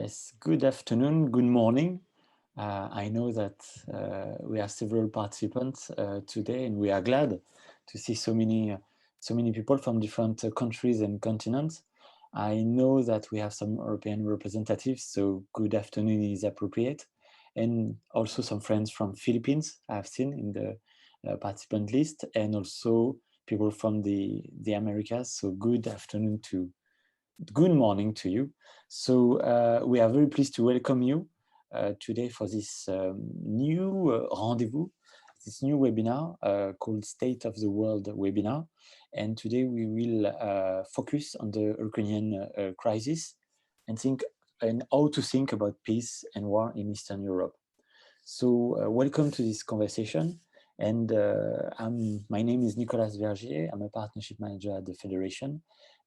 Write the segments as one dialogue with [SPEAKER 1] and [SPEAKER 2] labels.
[SPEAKER 1] Yes, good afternoon, good morning. I know that we have several participants today, and we are glad to see so many people from different countries and continents. I know that we have some European representatives, so good afternoon is appropriate, and also some friends from Philippines I've seen in the participant list, and also people from the Americas. So good afternoon to good morning to you. So we are very pleased to welcome you today for this new rendezvous, this new webinar called State of the World webinar. And today we will focus on the Ukrainian crisis and how to think about peace and war in Eastern Europe. So welcome to this conversation. And my name is Nicolas Vergier. I'm a partnership manager at the Federation,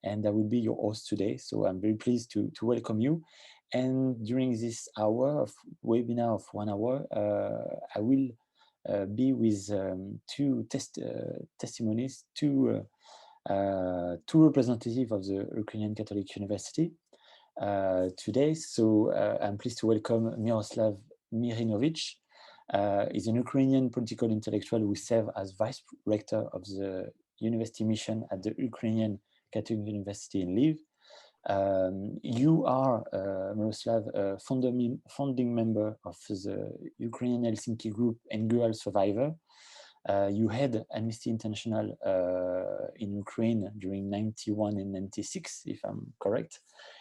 [SPEAKER 1] and I will be your host today. So I'm very pleased to welcome you. And during this hour of webinar of 1 hour, I will be with two testimonies, two representatives of the Ukrainian Catholic University today. So I'm pleased to welcome Myroslav Marynovych. Is an Ukrainian political intellectual who served as Vice-Rector of the University Mission at the Ukrainian Catholic University in Lviv. You are, Myroslav, a founding member of the Ukrainian Helsinki group and Gulag survivor. You had Amnesty International in Ukraine during 91 and 96, if I'm correct.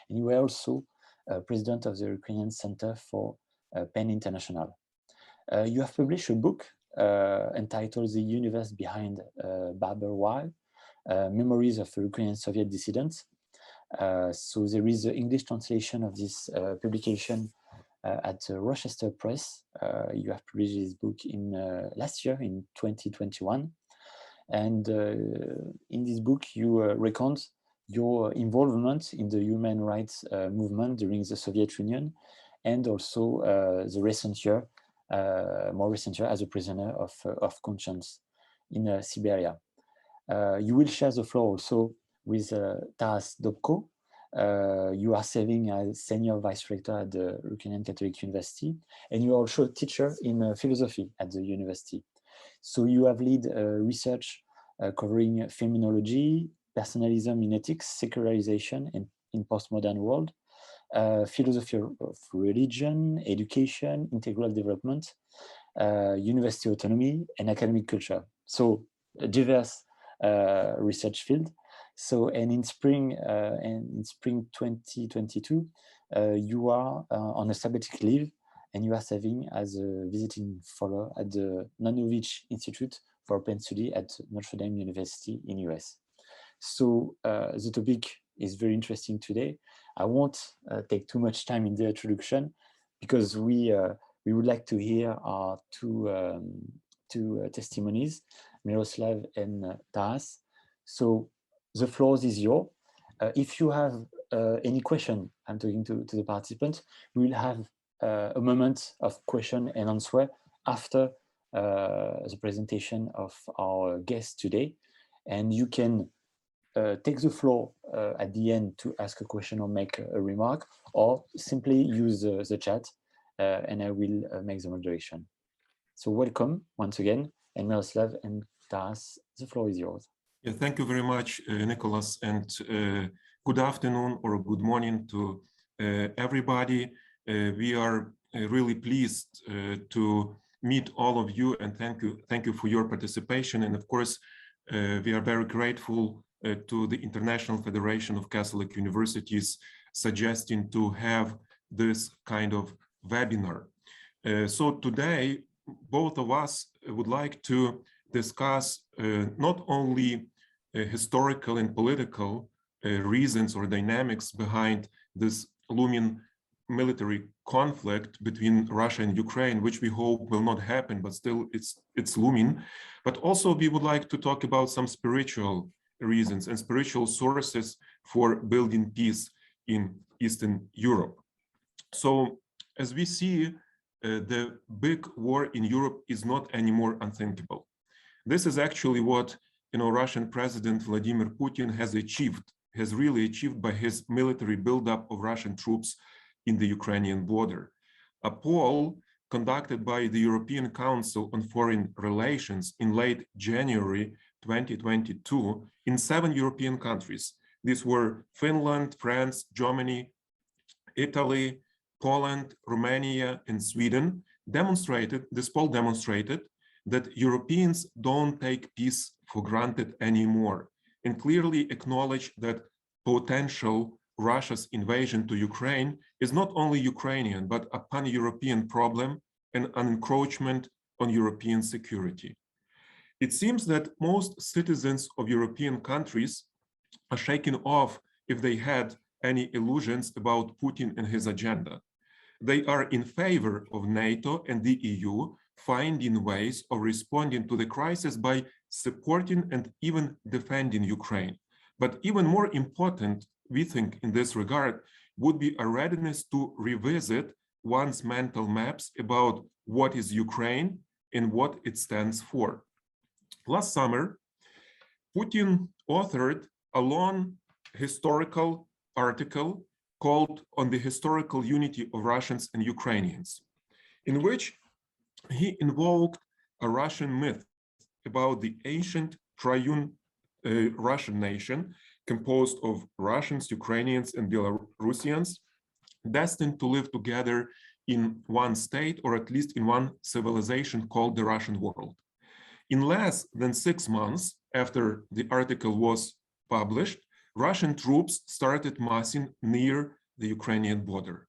[SPEAKER 1] And you were also president of the Ukrainian Center for PEN International. You have published a book entitled The Universe Behind Barbed Wire, Memoirs of Ukrainian Soviet Dissident. So there is an English translation of this publication at the Rochester Press. You have published this book in last year, in 2021. And in this book, you recount your involvement in the human rights movement during the Soviet Union, and also the recent year, more recent year, as a prisoner of conscience in Siberia. You will share the floor also with Taras Dobko. You are serving as senior vice-rector at the Ukrainian Catholic University, and you are also a teacher in philosophy at the university. So you have led research covering feminology, personalism in ethics, secularization in postmodern world, philosophy of religion, education, integral development, university autonomy, and academic culture. So a diverse research field. So, and in spring 2022, you are on a sabbatic leave, and you are serving as a visiting fellow at the Marynovych Institute for Open Study at Notre Dame University in US. So the topic is very interesting today. I won't take too much time in the introduction, because we would like to hear our two testimonies, Myroslav and Taras. So the floor is yours. If you have any question, I'm talking to the participants, we will have a moment of question and answer after the presentation of our guest today. And you can take the floor at the end to ask a question or make a remark, or simply use the chat and I will make the moderation. So welcome once again, and Myroslav and Taras, the floor is yours.
[SPEAKER 2] Yeah, thank you very much, Nicholas, and good afternoon or good morning to everybody. We are really pleased to meet all of you, and thank you for your participation. And of course, we are very grateful to the International Federation of Catholic Universities suggesting to have this kind of webinar. So today, both of us would like to discuss not only historical and political reasons or dynamics behind this looming military conflict between Russia and Ukraine, which we hope will not happen, but still it's looming. But also we would like to talk about some spiritual reasons and spiritual sources for building peace in Eastern Europe. So as we see, the big war in Europe is not anymore unthinkable. This is actually what Russian President Vladimir Putin has really achieved by his military buildup of Russian troops in the Ukrainian border. A poll conducted by the European Council on Foreign Relations in late January 2022 in 7 European countries. These were Finland, France, Germany, Italy, Poland, Romania, and Sweden. This poll demonstrated that Europeans don't take peace for granted anymore, and clearly acknowledge that potential Russia's invasion to Ukraine is not only Ukrainian, but a pan-European problem and an encroachment on European security. It seems that most citizens of European countries are shaken off if they had any illusions about Putin and his agenda. They are in favor of NATO and the EU finding ways of responding to the crisis by supporting and even defending Ukraine. But even more important, we think in this regard, would be a readiness to revisit one's mental maps about what is Ukraine and what it stands for. Last summer, Putin authored a long historical article called On the Historical Unity of Russians and Ukrainians, in which he invoked a Russian myth about the ancient triune Russian nation composed of Russians, Ukrainians, and Belarusians, destined to live together in one state, or at least in one civilization called the Russian world. In less than 6 months after the article was published, Russian troops started massing near the Ukrainian border.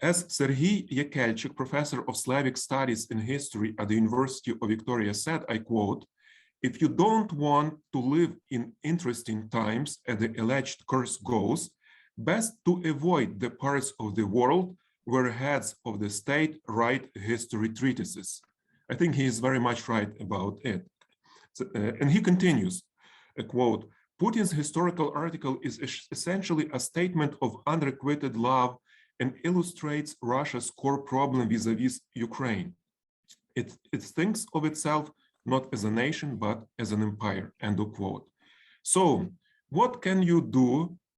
[SPEAKER 2] As Serhiy Yekelchik, professor of Slavic Studies and History at the University of Victoria said, I quote, "If you don't want to live in interesting times, as the alleged curse goes, best to avoid the parts of the world where heads of the state write history treatises." I think he is very much right about it. And he continues, a quote, "Putin's historical article is essentially a statement of unrequited love and illustrates Russia's core problem vis-a-vis Ukraine. It thinks of itself not as a nation, but as an empire," end of quote. So what can you do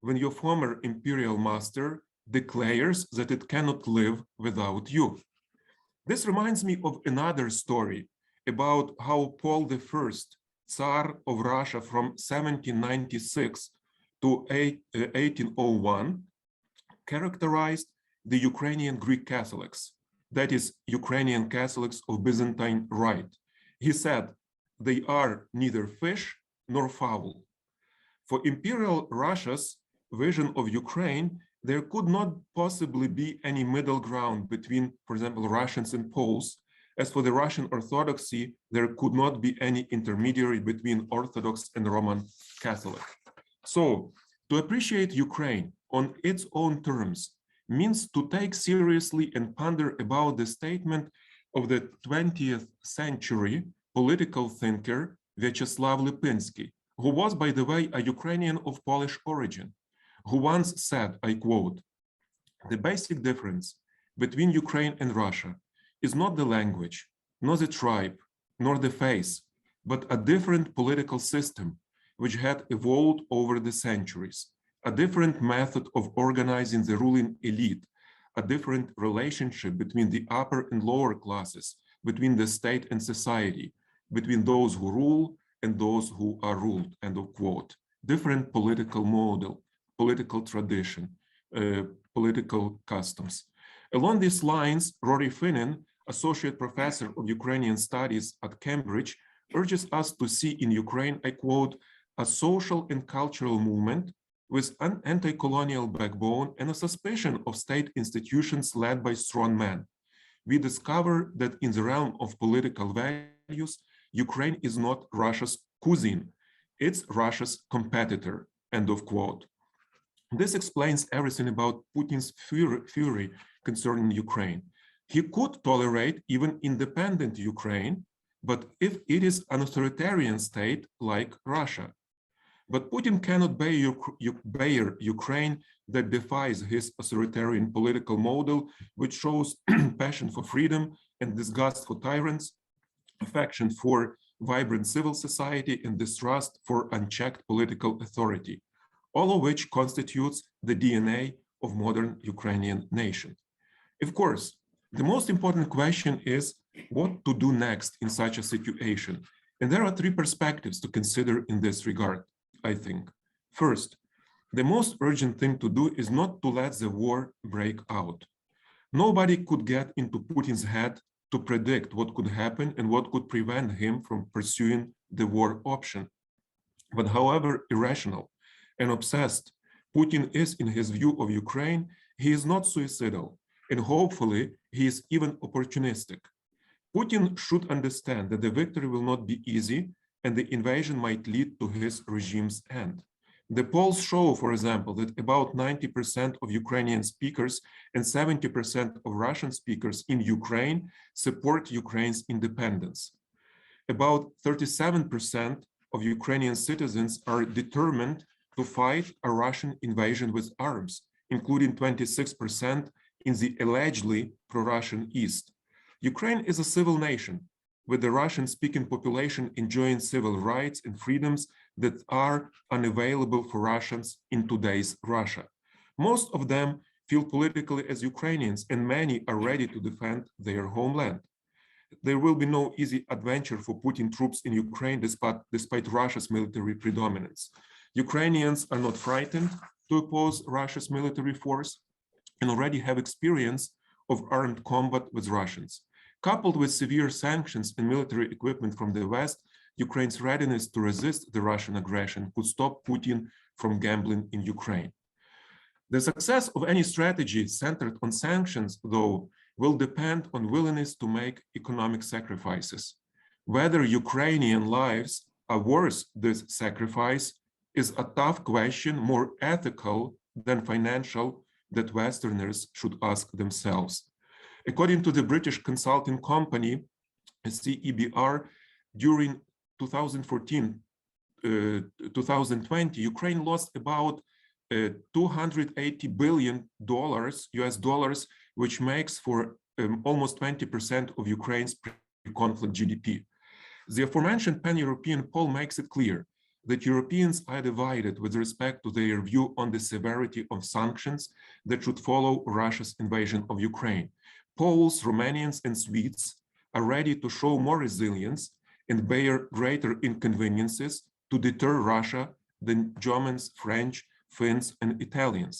[SPEAKER 2] when your former imperial master declares that it cannot live without you? This reminds me of another story about how Paul I, Tsar of Russia from 1796 to 1801, characterized the Ukrainian Greek Catholics, that is, Ukrainian Catholics of Byzantine Rite. He said, "They are neither fish nor fowl." For Imperial Russia's vision of Ukraine, there could not possibly be any middle ground between, for example, Russians and Poles. As for the Russian Orthodoxy, there could not be any intermediary between Orthodox and Roman Catholic. So, to appreciate Ukraine on its own terms means to take seriously and ponder about the statement of the 20th century political thinker Vyacheslav Lipinski, who was, by the way, a Ukrainian of Polish origin, who once said, I quote, "The basic difference between Ukraine and Russia is not the language, nor the tribe, nor the face, but a different political system which had evolved over the centuries, a different method of organizing the ruling elite, a different relationship between the upper and lower classes, between the state and society, between those who rule and those who are ruled," end of quote. Different political model, political tradition, political customs. Along these lines, Rory Finnan, associate professor of Ukrainian studies at Cambridge, urges us to see in Ukraine, I quote, "a social and cultural movement with an anti-colonial backbone and a suspicion of state institutions led by strong men. We discover that in the realm of political values, Ukraine is not Russia's cousin, it's Russia's competitor," end of quote. This explains everything about Putin's fury concerning Ukraine. He could tolerate even independent Ukraine, but if it is an authoritarian state like Russia. But Putin cannot bear Ukraine that defies his authoritarian political model, which shows passion for freedom and disgust for tyrants, affection for vibrant civil society, and distrust for unchecked political authority, all of which constitutes the DNA of modern Ukrainian nation. Of course, the most important question is what to do next in such a situation. And there are three perspectives to consider in this regard, I think. First, the most urgent thing to do is not to let the war break out. Nobody could get into Putin's head to predict what could happen and what could prevent him from pursuing the war option. But however irrational and obsessed Putin is in his view of Ukraine, he is not suicidal, and hopefully he is even opportunistic. Putin should understand that the victory will not be easy and the invasion might lead to his regime's end. The polls show, for example, that about 90% of Ukrainian speakers and 70% of Russian speakers in Ukraine support Ukraine's independence. About 37% of Ukrainian citizens are determined to fight a Russian invasion with arms, including 26% in the allegedly pro-Russian East. Ukraine is a civil nation, with the Russian-speaking population enjoying civil rights and freedoms that are unavailable for Russians in today's Russia. Most of them feel politically as Ukrainians, and many are ready to defend their homeland. There will be no easy adventure for Putin troops in Ukraine despite Russia's military predominance. Ukrainians are not frightened to oppose Russia's military force and already have experience of armed combat with Russians. Coupled with severe sanctions and military equipment from the West, Ukraine's readiness to resist the Russian aggression could stop Putin from gambling in Ukraine. The success of any strategy centered on sanctions, though, will depend on willingness to make economic sacrifices. Whether Ukrainian lives are worth this sacrifice is a tough question, more ethical than financial, that Westerners should ask themselves. According to the British consulting company CEBR, during 2014-2020, Ukraine lost about $280 billion US dollars, which makes for almost 20% of Ukraine's pre-conflict GDP. The aforementioned pan-European poll makes it clear that Europeans are divided with respect to their view on the severity of sanctions that should follow Russia's invasion of Ukraine. Poles, Romanians, and Swedes are ready to show more resilience and bear greater inconveniences to deter Russia than Germans, French, Finns, and Italians.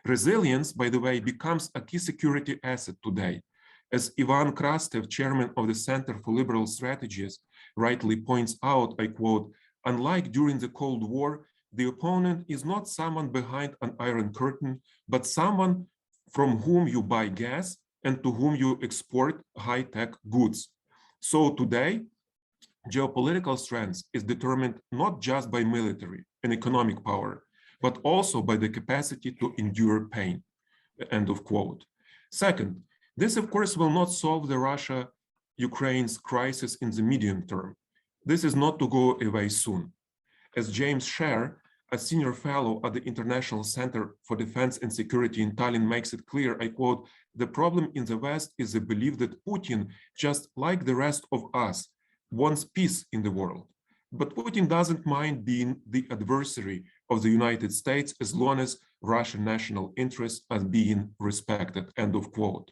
[SPEAKER 2] Resilience, by the way, becomes a key security asset today. As Ivan Krastev, chairman of the Center for Liberal Strategies, rightly points out, I quote, "Unlike during the Cold War, the opponent is not someone behind an iron curtain, but someone from whom you buy gas and to whom you export high-tech goods." So today, geopolitical strength is determined not just by military and economic power, but also by the capacity to endure pain, end of quote. Second, this of course will not solve the Russia-Ukraine's crisis in the medium term. This is not to go away soon. As James Scher, a senior fellow at the International Center for Defense and Security in Tallinn makes it clear, I quote, "The problem in the West is the belief that Putin, just like the rest of us, wants peace in the world. But Putin doesn't mind being the adversary of the United States as long as Russian national interests are being respected," end of quote.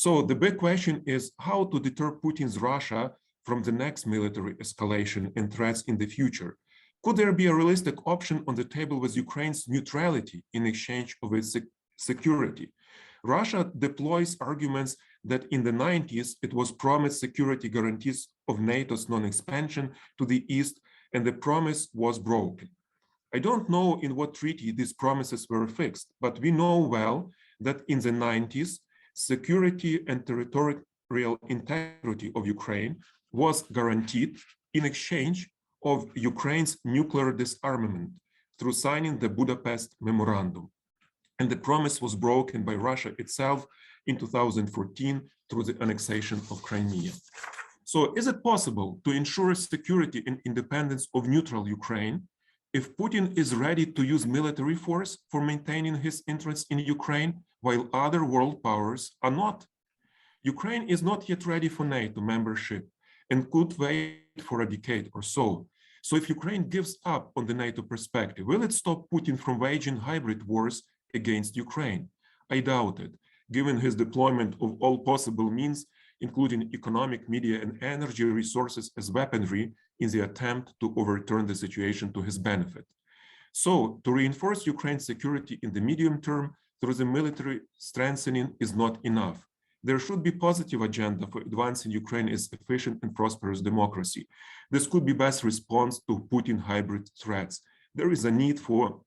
[SPEAKER 2] So the big question is how to deter Putin's Russia from the next military escalation and threats in the future. Could there be a realistic option on the table with Ukraine's neutrality in exchange of its security? Russia deploys arguments that in the 90s, it was promised security guarantees of NATO's non-expansion to the East, and the promise was broken. I don't know in what treaty these promises were fixed, but we know well that in the 90s, security and territorial integrity of Ukraine was guaranteed in exchange of Ukraine's nuclear disarmament through signing the Budapest Memorandum. And the promise was broken by Russia itself in 2014 through the annexation of Crimea. So is it possible to ensure security and independence of neutral Ukraine if Putin is ready to use military force for maintaining his interests in Ukraine while other world powers are not? Ukraine is not yet ready for NATO membership and could wait for a decade or so. So if Ukraine gives up on the NATO perspective, will it stop Putin from waging hybrid wars against Ukraine? I doubt it, given his deployment of all possible means, including economic, media, and energy resources as weaponry in the attempt to overturn the situation to his benefit. So, to reinforce Ukraine's security in the medium term through the military strengthening is not enough. There should be a positive agenda for advancing Ukraine as efficient and prosperous democracy. This could be best response to Putin hybrid threats. There is a need for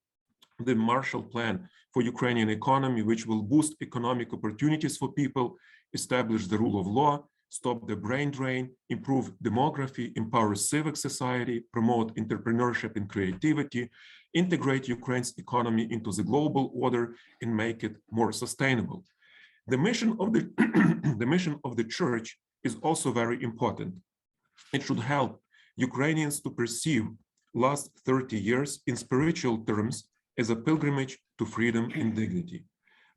[SPEAKER 2] the Marshall Plan for Ukrainian economy, which will boost economic opportunities for people, establish the rule of law, stop the brain drain, improve demography, empower civic society, promote entrepreneurship and creativity, integrate Ukraine's economy into the global order, and make it more sustainable. The mission of the, the mission of the Church is also very important. It should help Ukrainians to perceive last 30 years in spiritual terms as a pilgrimage to freedom and dignity.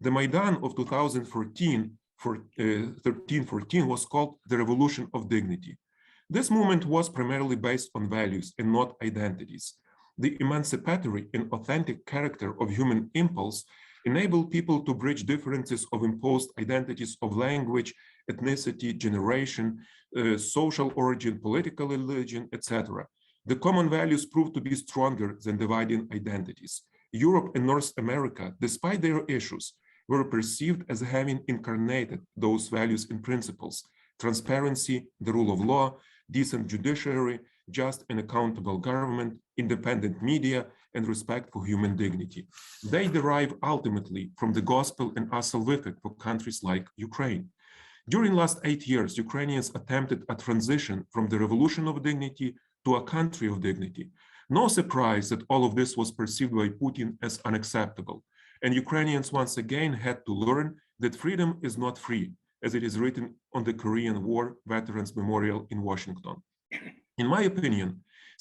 [SPEAKER 2] The Maidan of 2014 was called the Revolution of Dignity. This movement was primarily based on values and not identities. The emancipatory and authentic character of human impulse enabled people to bridge differences of imposed identities of language, ethnicity, generation, social origin, political religion, etc. The common values proved to be stronger than dividing identities. Europe and North America, despite their issues, were perceived as having incarnated those values and principles: transparency, the rule of law, decent judiciary, just and accountable government, independent media, and respect for human dignity. They derive ultimately from the gospel and are salvific for countries like Ukraine. During the last 8 years, Ukrainians attempted a transition from the revolution of dignity to a country of dignity. No surprise that all of this was perceived by Putin as unacceptable. And Ukrainians once again had to learn that freedom is not free, as it is written on the Korean War Veterans Memorial in Washington. In my opinion,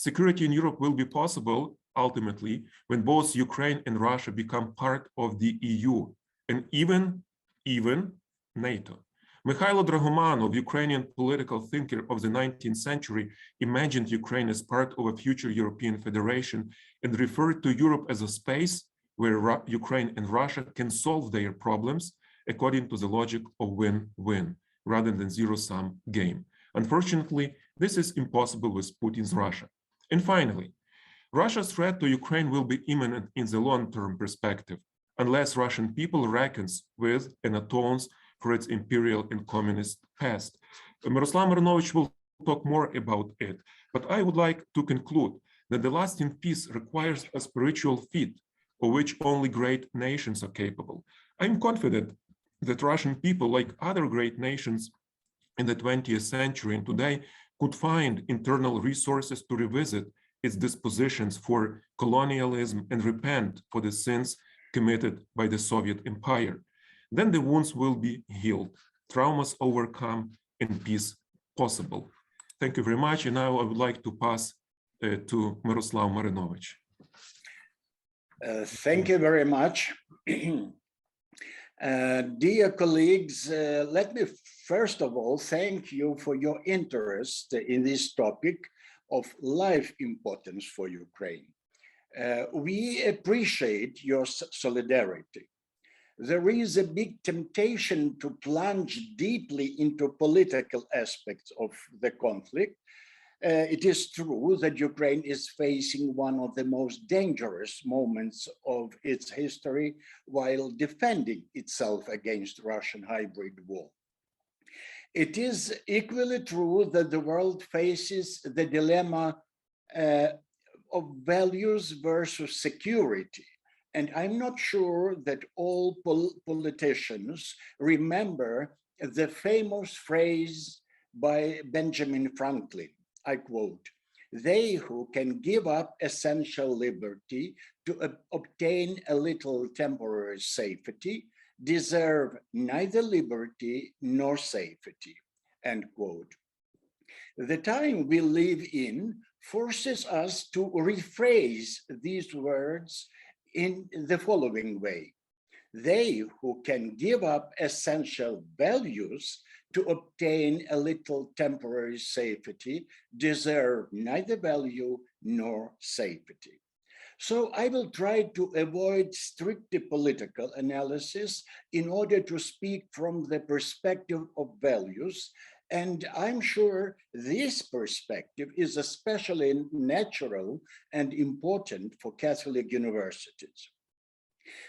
[SPEAKER 2] security in Europe will be possible ultimately when both Ukraine and Russia become part of the EU and even NATO. Mikhailo Dragomanov, Ukrainian political thinker of the 19th century, imagined Ukraine as part of a future European federation and referred to Europe as a space where Ukraine and Russia can solve their problems according to the logic of win-win rather than zero-sum game. Unfortunately, this is impossible with Putin's Russia. And finally, Russia's threat to Ukraine will be imminent in the long-term perspective, unless Russian people reckons with and atones for its imperial and communist past. Myroslav Marynovych will talk more about it, but I would like to conclude that the lasting peace requires a spiritual feat of which only great nations are capable. I'm confident that Russian people, like other great nations in the 20th century and today, could find internal resources to revisit its dispositions for colonialism and repent for the sins committed by the Soviet Empire. Then the wounds will be healed, traumas overcome, and peace possible. Thank you very much. And now I would like to pass to Myroslav Marynovych.
[SPEAKER 3] Thank you very much. Dear colleagues, let me first of all thank you for your interest in this topic of life importance for Ukraine. We appreciate your solidarity. There is a big temptation to plunge deeply into political aspects of the conflict. It is true that Ukraine is facing one of the most dangerous moments of its history while defending itself against Russian hybrid war. It is equally true that the world faces the dilemma of values versus security. And I'm not sure that all politicians remember the famous phrase by Benjamin Franklin. I quote, "They who can give up essential liberty to obtain a little temporary safety deserve neither liberty nor safety," end quote. The time we live in forces us to rephrase these words in the following way: they who can give up essential values to obtain a little temporary safety deserve neither value nor safety. So I will try to avoid strictly political analysis in order to speak from the perspective of values. And I'm sure this perspective is especially natural and important for Catholic universities.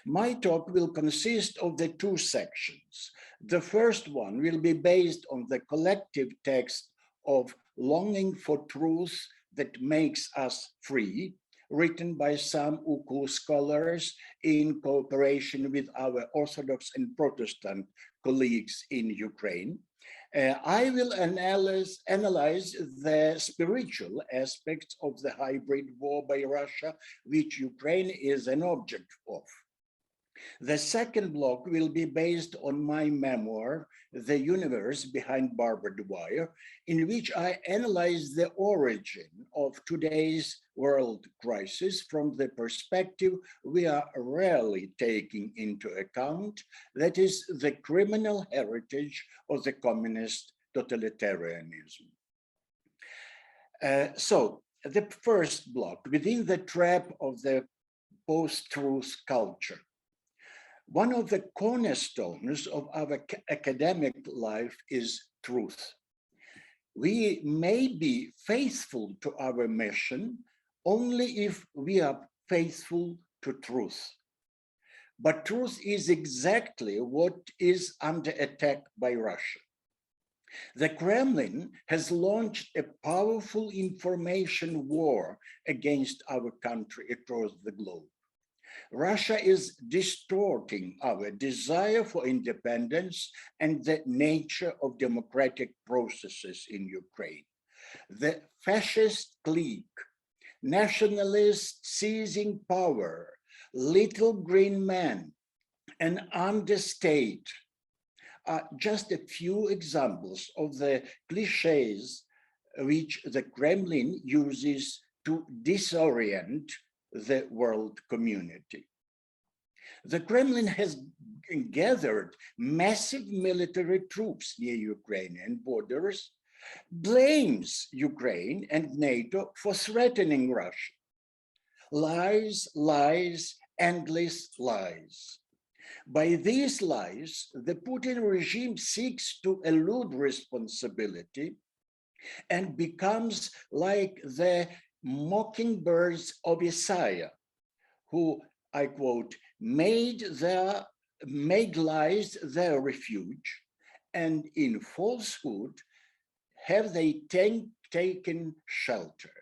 [SPEAKER 3] My talk will consist of the two sections. The first one will be based on the collective text of Longing for Truth That Makes Us Free, written by some UKU scholars in cooperation with our Orthodox and Protestant colleagues in Ukraine. I will analyze the spiritual aspects of the hybrid war by Russia, which Ukraine is an object of. The second block will be based on my memoir, The Universe Behind Barbed Wire, in which I analyze the origin of today's world crisis from the perspective we are rarely taking into account, that is, the criminal heritage of the communist totalitarianism. So the first block, within the trap of the post-truth culture. One of the cornerstones of our academic life is truth. We may be faithful to our mission only if we are faithful to truth. But truth is exactly what is under attack by Russia. The Kremlin has launched a powerful information war against our country across the globe. Russia is distorting our desire for independence and the nature of democratic processes in Ukraine. The fascist clique, nationalists seizing power, little green men, and understate are just a few examples of the cliches which the Kremlin uses to disorient the world community. The Kremlin has gathered massive military troops near Ukrainian borders, blames Ukraine and NATO for threatening Russia. Lies, lies, endless lies. By these lies, the Putin regime seeks to elude responsibility and becomes like the mockingbirds of Isaiah, who, I quote, made lies their refuge, and in falsehood have they taken shelter.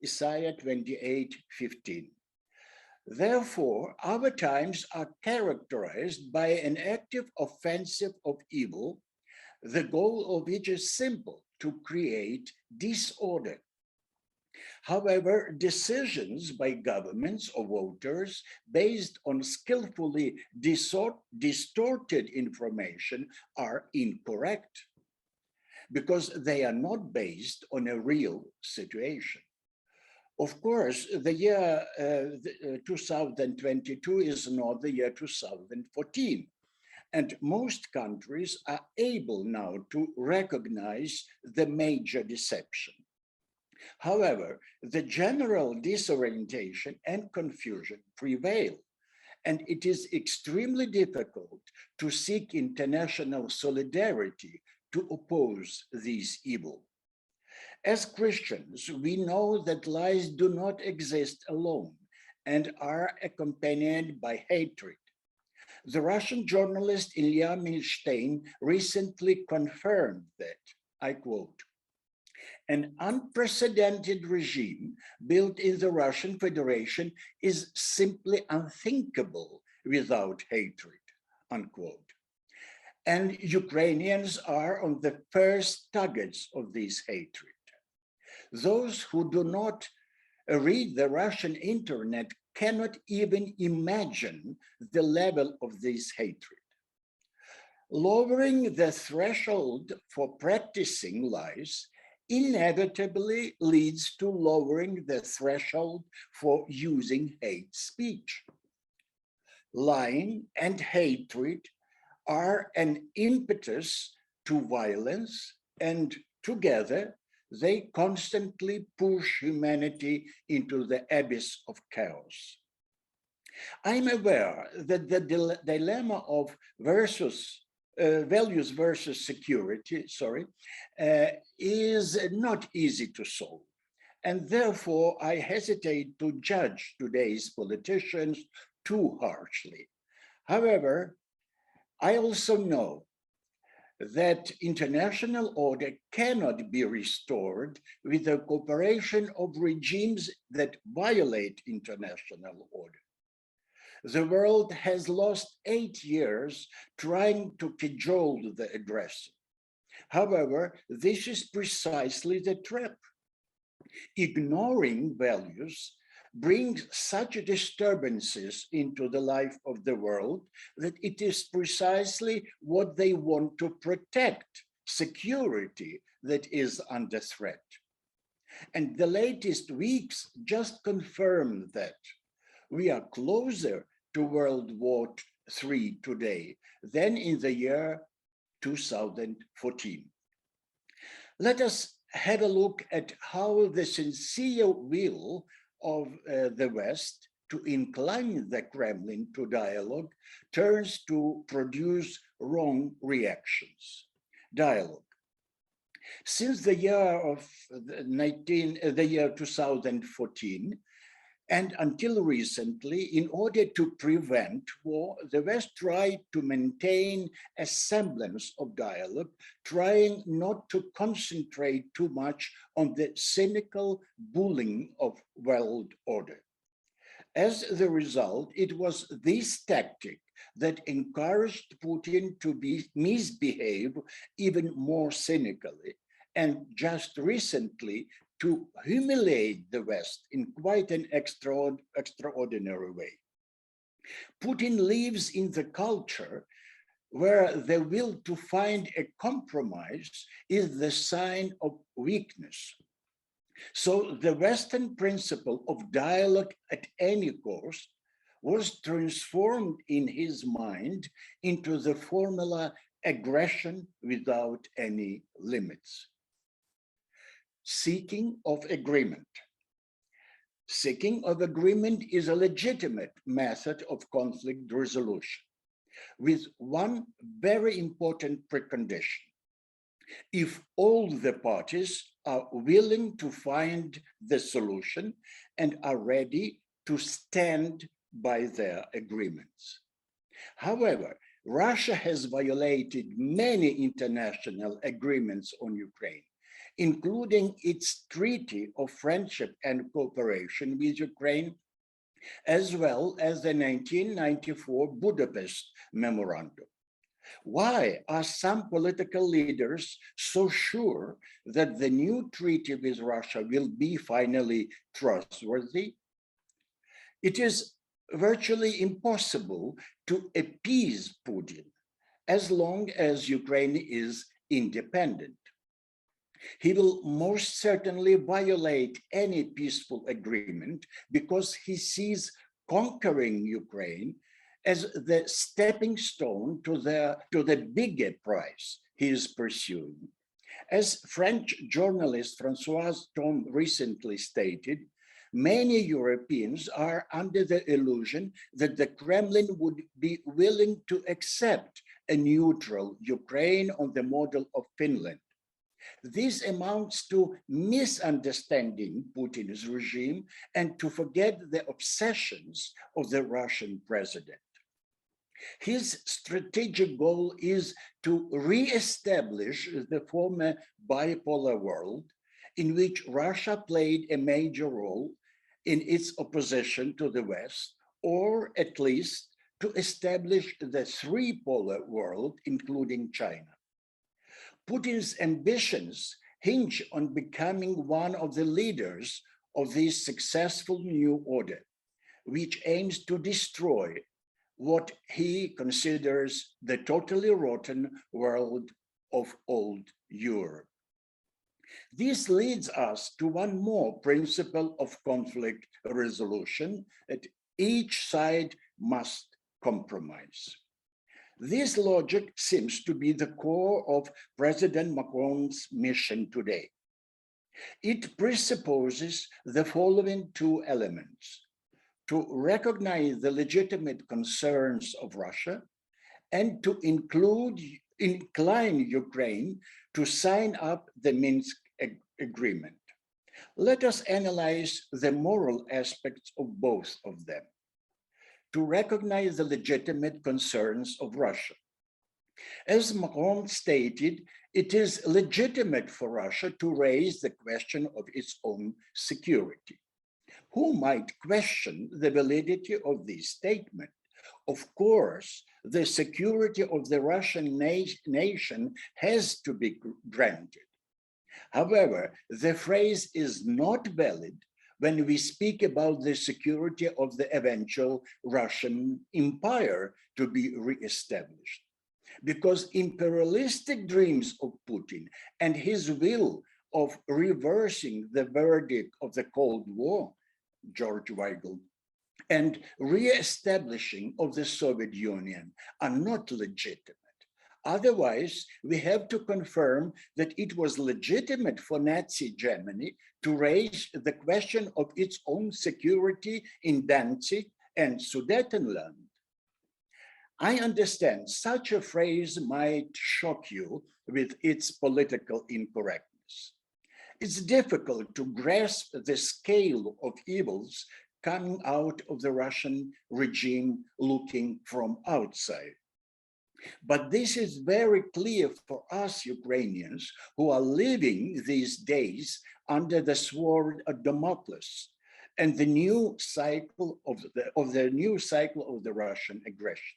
[SPEAKER 3] Isaiah 28:15. Therefore, our times are characterized by an active offensive of evil, the goal of which is simple: to create disorder. However, decisions by governments or voters based on skillfully distorted information are incorrect because they are not based on a real situation. Of course, the year 2022 is not the year 2014. And most countries are able now to recognize the major deception. However, the general disorientation and confusion prevail, and it is extremely difficult to seek international solidarity to oppose this evil. As Christians, we know that lies do not exist alone and are accompanied by hatred. The Russian journalist Ilya Milstein recently confirmed that, I quote, an unprecedented regime built in the Russian Federation is simply unthinkable without hatred, unquote. And Ukrainians are on the first targets of this hatred. Those who do not read the Russian internet cannot even imagine the level of this hatred. Lowering the threshold for practicing lies inevitably leads to lowering the threshold for using hate speech. Lying and hatred are an impetus to violence, and together they constantly push humanity into the abyss of chaos. I'm aware that the dilemma of values versus security, is not easy to solve. And therefore, I hesitate to judge today's politicians too harshly. However, I also know that international order cannot be restored with the cooperation of regimes that violate international order. The world has lost 8 years trying to cajole the aggressor. However, this is precisely the trap. Ignoring values brings such disturbances into the life of the world that it is precisely what they want to protect, security, that is under threat. And the latest weeks just confirm that. We are closer to World War III today than in the year 2014. Let us have a look at how the sincere will of the West to incline the Kremlin to dialogue turns to produce wrong reactions. Dialogue. Since the year 2014, and until recently, in order to prevent war, the West tried to maintain a semblance of dialogue, trying not to concentrate too much on the cynical bullying of world order. As the result, it was this tactic that encouraged Putin to misbehave even more cynically, and just recently to humiliate the West in quite an extraordinary way. Putin lives in the culture where the will to find a compromise is the sign of weakness. So the Western principle of dialogue at any cost was transformed in his mind into the formula aggression without any limits. Seeking of agreement. Seeking of agreement is a legitimate method of conflict resolution, with one very important precondition. If all the parties are willing to find the solution and are ready to stand by their agreements. However, Russia has violated many international agreements on Ukraine, including its Treaty of Friendship and Cooperation with Ukraine, as well as the 1994 Budapest Memorandum. Why are some political leaders so sure that the new treaty with Russia will be finally trustworthy? It is virtually impossible to appease Putin as long as Ukraine is independent. He will most certainly violate any peaceful agreement because he sees conquering Ukraine as the stepping stone to the bigger prize he is pursuing. As French journalist Françoise Thom recently stated, many Europeans are under the illusion that the Kremlin would be willing to accept a neutral Ukraine on the model of Finland. This amounts to misunderstanding Putin's regime and to forget the obsessions of the Russian president. His strategic goal is to re-establish the former bipolar world in which Russia played a major role in its opposition to the West, or at least to establish the three-polar world, including China. Putin's ambitions hinge on becoming one of the leaders of this successful new order, which aims to destroy what he considers the totally rotten world of old Europe. This leads us to one more principle of conflict resolution, that each side must compromise. This logic seems to be the core of President Macron's mission today. It presupposes the following two elements: to recognize the legitimate concerns of Russia and to incline Ukraine to sign up the Minsk agreement. Let us analyze the moral aspects of both of them. To recognize the legitimate concerns of Russia. As Macron stated, it is legitimate for Russia to raise the question of its own security. Who might question the validity of this statement? Of course, the security of the Russian nation has to be granted. However, the phrase is not valid when we speak about the security of the eventual Russian empire to be reestablished. Because imperialistic dreams of Putin and his will of reversing the verdict of the Cold War, George Weigel, and re-establishing of the Soviet Union are not legitimate. Otherwise, we have to confirm that it was legitimate for Nazi Germany to raise the question of its own security in Danzig and Sudetenland. I understand such a phrase might shock you with its political incorrectness. It's difficult to grasp the scale of evils coming out of the Russian regime looking from outside. But this is very clear for us Ukrainians who are living these days under the sword of Damocles and the new cycle of the Russian aggression.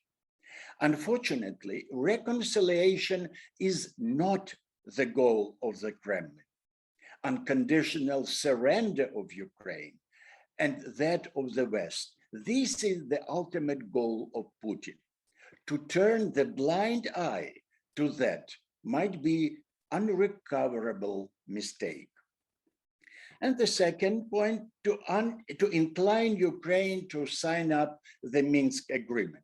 [SPEAKER 3] Unfortunately, reconciliation is not the goal of the Kremlin. Unconditional surrender of Ukraine and that of the West. This is the ultimate goal of Putin. To turn the blind eye to that might be unrecoverable mistake. And the second point, to incline Ukraine to sign up the Minsk agreement.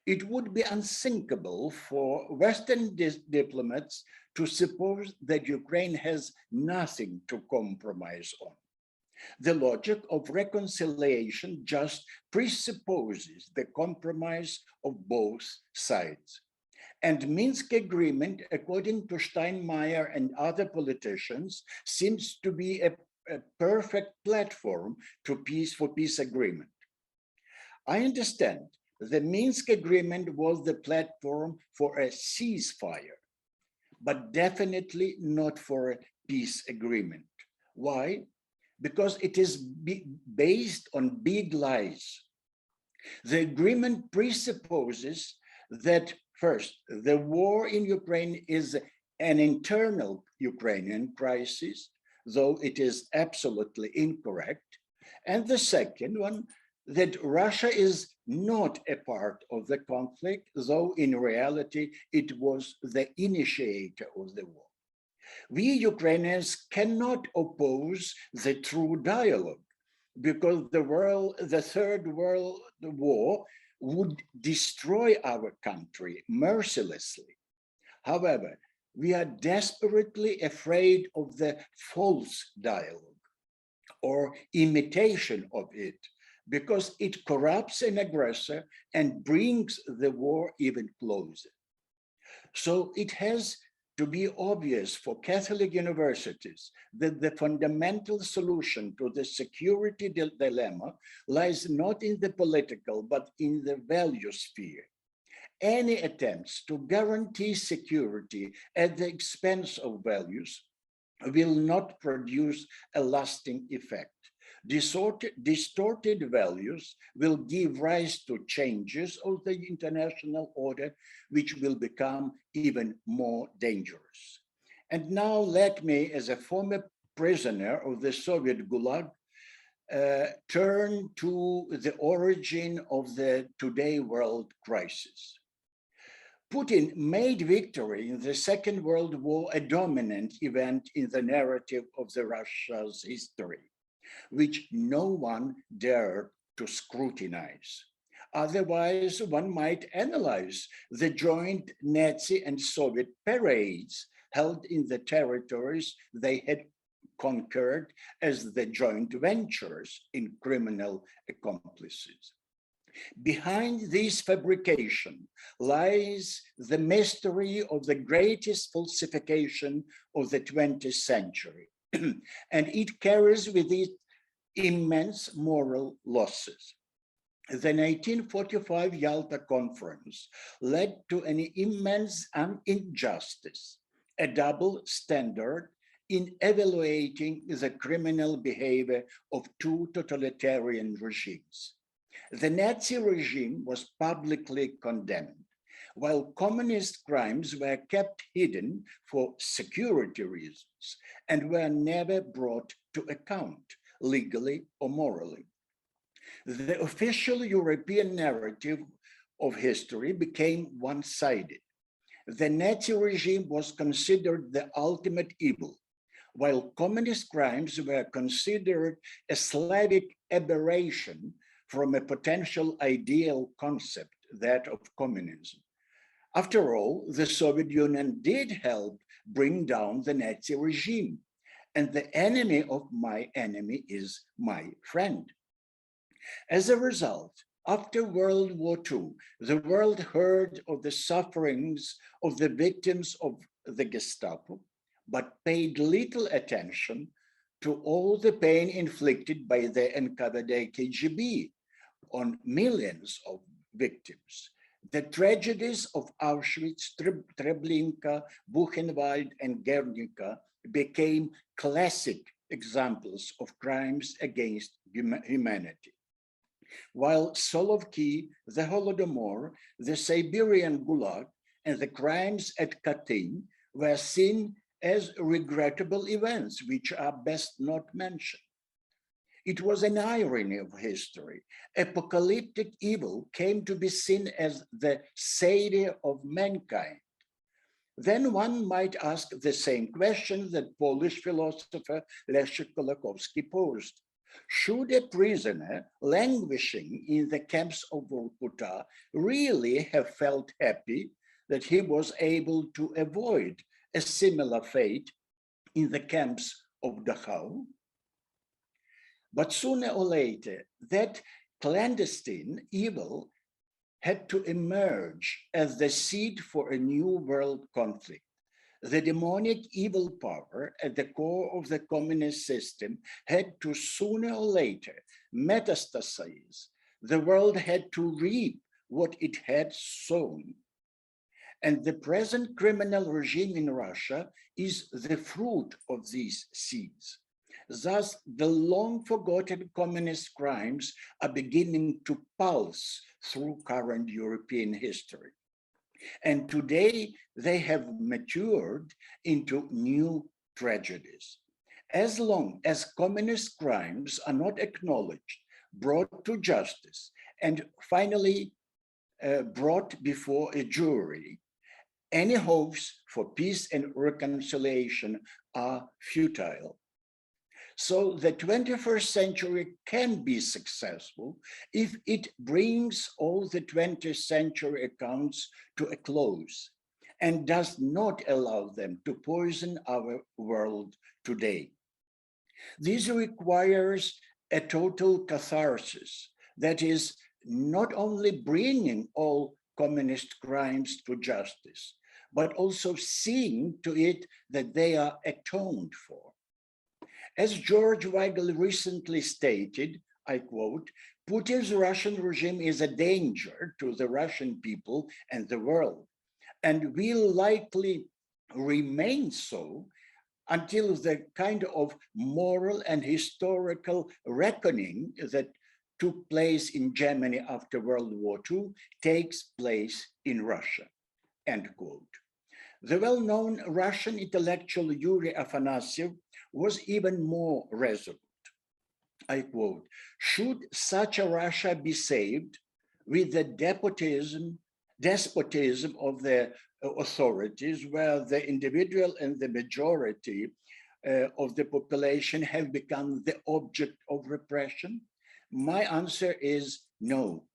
[SPEAKER 3] It would be unthinkable for Western diplomats to suppose that Ukraine has nothing to compromise on. The logic of reconciliation just presupposes the compromise of both sides. And Minsk agreement, according to Steinmeier and other politicians, seems to be a perfect platform for peace agreement. I understand the Minsk agreement was the platform for a ceasefire, but definitely not for a peace agreement. Why? Because it is based on big lies. The agreement presupposes that, first, the war in Ukraine is an internal Ukrainian crisis, though it is absolutely incorrect. And the second one, that Russia is not a part of the conflict, though in reality it was the initiator of the war. We Ukrainians cannot oppose the true dialogue because the Third World War would destroy our country mercilessly. However, we are desperately afraid of the false dialogue or imitation of it because it corrupts an aggressor and brings the war even closer. So it has to be obvious for Catholic universities that the fundamental solution to the security dilemma lies not in the political, but in the value sphere. Any attempts to guarantee security at the expense of values will not produce a lasting effect. Distorted values will give rise to changes of the international order, which will become even more dangerous. And now let me, as a former prisoner of the Soviet Gulag, turn to the origin of the today world crisis. Putin made victory in the Second World War a dominant event in the narrative of the Russia's history, which no one dared to scrutinize. Otherwise, one might analyze the joint Nazi and Soviet parades held in the territories they had conquered as the joint ventures in criminal accomplices. Behind this fabrication lies the mystery of the greatest falsification of the 20th century, and it carries with it immense moral losses. The 1945 Yalta Conference led to an immense injustice, a double standard in evaluating the criminal behavior of two totalitarian regimes. The Nazi regime was publicly condemned, while communist crimes were kept hidden for security reasons and were never brought to account, legally or morally. The official European narrative of history became one-sided. The Nazi regime was considered the ultimate evil, while communist crimes were considered a Slavic aberration from a potential ideal concept, that of communism. After all, the Soviet Union did help bring down the Nazi regime, and the enemy of my enemy is my friend. As a result, after World War II, the world heard of the sufferings of the victims of the Gestapo, but paid little attention to all the pain inflicted by the NKVD KGB on millions of victims. The tragedies of Auschwitz, Treblinka, Buchenwald, and Guernica became classic examples of crimes against humanity. While Solovki, the Holodomor, the Siberian Gulag, and the crimes at Katyn were seen as regrettable events, which are best not mentioned. It was an irony of history. Apocalyptic evil came to be seen as the savior of mankind. Then one might ask the same question that Polish philosopher Leszek Kolakowski posed. Should a prisoner languishing in the camps of Vorkuta really have felt happy that he was able to avoid a similar fate in the camps of Dachau? But sooner or later, that clandestine evil had to emerge as the seed for a new world conflict. The demonic evil power at the core of the communist system had to sooner or later metastasize. The world had to reap what it had sown. And the present criminal regime in Russia is the fruit of these seeds. Thus, the long forgotten communist crimes are beginning to pulse through current European history. And today they have matured into new tragedies. As long as communist crimes are not acknowledged, brought to justice, and finally brought before a jury, any hopes for peace and reconciliation are futile. So the 21st century can be successful if it brings all the 20th century accounts to a close and does not allow them to poison our world today. This requires a total catharsis, that is, not only bringing all communist crimes to justice, but also seeing to it that they are atoned for. As George Weigel recently stated, I quote, Putin's Russian regime is a danger to the Russian people and the world, and will likely remain so until the kind of moral and historical reckoning that took place in Germany after World War II takes place in Russia, end quote. The well-known Russian intellectual Yuri Afanasyev was even more resolute. I quote, should such a Russia be saved with the despotism of the authorities, where the individual and the majority of the population have become the object of repression? My answer is no.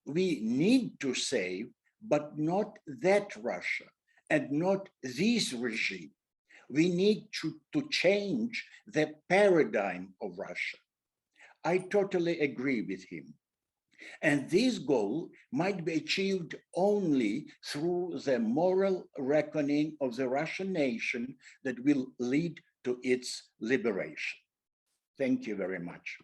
[SPEAKER 3] We need to save, but not that Russia and not this regime. We need to change the paradigm of Russia. I totally agree with him. And this goal might be achieved only through the moral reckoning of the Russian nation that will lead to its liberation. Thank you very much.